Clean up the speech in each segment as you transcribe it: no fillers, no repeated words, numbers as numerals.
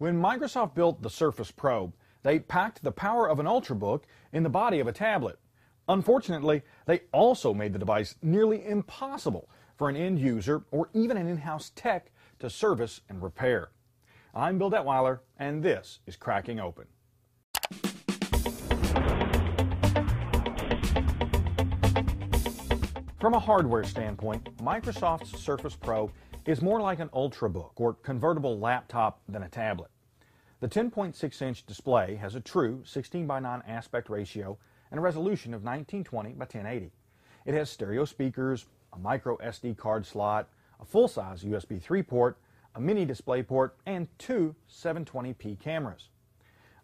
When Microsoft built the Surface Pro, they packed the power of an Ultrabook in the body of a tablet. Unfortunately, they also made the device nearly impossible for an end user or even an in-house tech to service and repair. I'm Bill Detweiler, and this is Cracking Open. From a hardware standpoint, Microsoft's Surface Pro is more like an Ultrabook or convertible laptop than a tablet. The 10.6-inch display has a true 16:9 aspect ratio and a resolution of 1920 by 1080. It has stereo speakers, a micro SD card slot, a full-size USB 3 port, a mini display port, and two 720p cameras.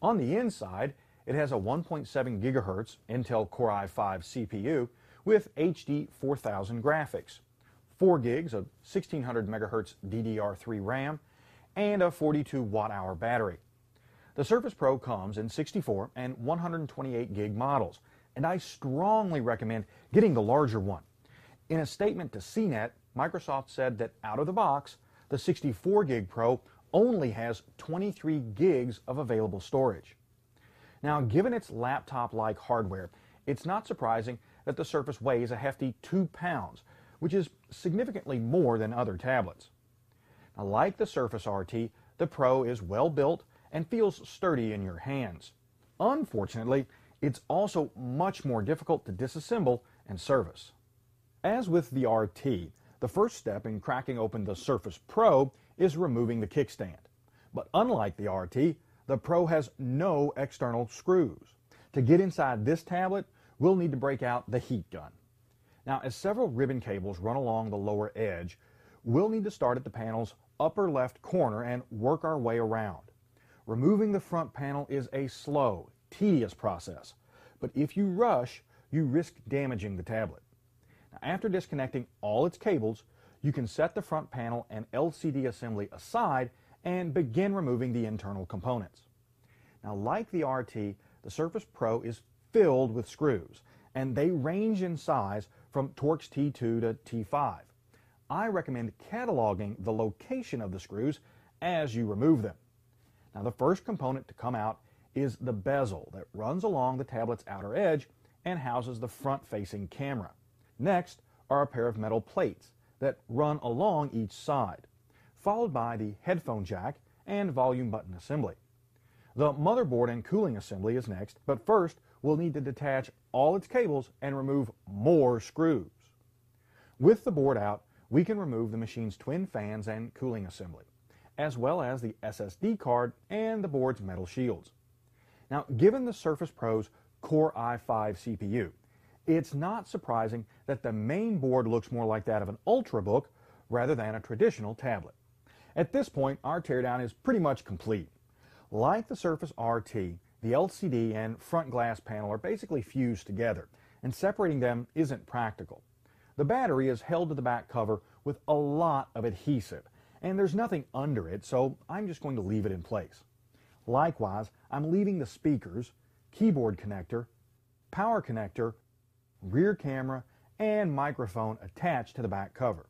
On the inside, it has a 1.7 GHz Intel Core i5 CPU with HD 4000 graphics, 4 gigs of 1600 MHz DDR3 RAM, and a 42 watt-hour battery. The Surface Pro comes in 64 and 128 gig models, and I strongly recommend getting the larger one. In a statement to CNET, Microsoft said that out of the box, the 64 gig Pro only has 23 gigs of available storage. Now, given its laptop-like hardware, it's not surprising that the Surface weighs a hefty 2 pounds, which is significantly more than other tablets. Now, like the Surface RT, the Pro is well built and feels sturdy in your hands. Unfortunately, it's also much more difficult to disassemble and service. As with the RT, the first step in cracking open the Surface Pro is removing the kickstand. But unlike the RT, the Pro has no external screws. To get inside this tablet, we'll need to break out the heat gun. Now, as several ribbon cables run along the lower edge, we'll need to start at the panel's upper left corner and work our way around. Removing the front panel is a slow, tedious process, but if you rush, you risk damaging the tablet. Now, after disconnecting all its cables, you can set the front panel and LCD assembly aside and begin removing the internal components. Now, like the RT, the Surface Pro is filled with screws, and they range in size from Torx T2 to T5. I recommend cataloging the location of the screws as you remove them. Now, the first component to come out is the bezel that runs along the tablet's outer edge and houses the front-facing camera. Next are a pair of metal plates that run along each side, followed by the headphone jack and volume button assembly. The motherboard and cooling assembly is next, but first we'll need to detach all its cables and remove more screws. With the board out, we can remove the machine's twin fans and cooling assembly, as well as the SSD card and the board's metal shields. Now, given the Surface Pro's Core i5 CPU, it's not surprising that the main board looks more like that of an Ultrabook rather than a traditional tablet. At this point, our teardown is pretty much complete. Like the Surface RT, the LCD and front glass panel are basically fused together, and separating them isn't practical. The battery is held to the back cover with a lot of adhesive, and there's nothing under it, so I'm just going to leave it in place. Likewise, I'm leaving the speakers, keyboard connector, power connector, rear camera, and microphone attached to the back cover.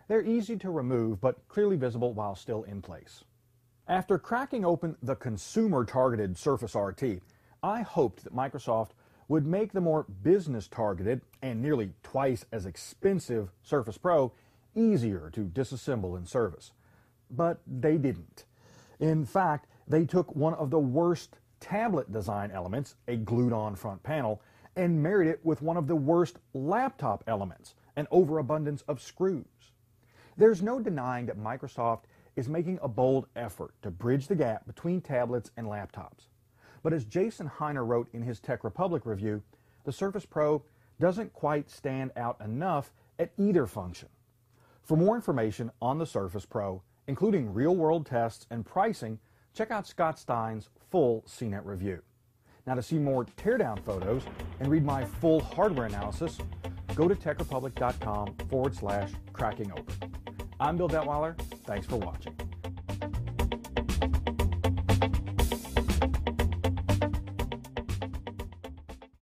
They're easy to remove, but clearly visible while still in place. After cracking open the consumer-targeted Surface RT, I hoped that Microsoft would make the more business-targeted and nearly twice as expensive Surface Pro easier to disassemble and service. But they didn't. In fact, they took one of the worst tablet design elements, a glued-on front panel, and married it with one of the worst laptop elements, an overabundance of screws. There's no denying that Microsoft is making a bold effort to bridge the gap between tablets and laptops. But as Jason Heiner wrote in his Tech Republic review, the Surface Pro doesn't quite stand out enough at either function. For more information on the Surface Pro, including real-world tests and pricing, check out Scott Stein's full CNET review. Now, to see more teardown photos and read my full hardware analysis, go to techrepublic.com/crackingopen. I'm Bill Detweiler. Thanks for watching.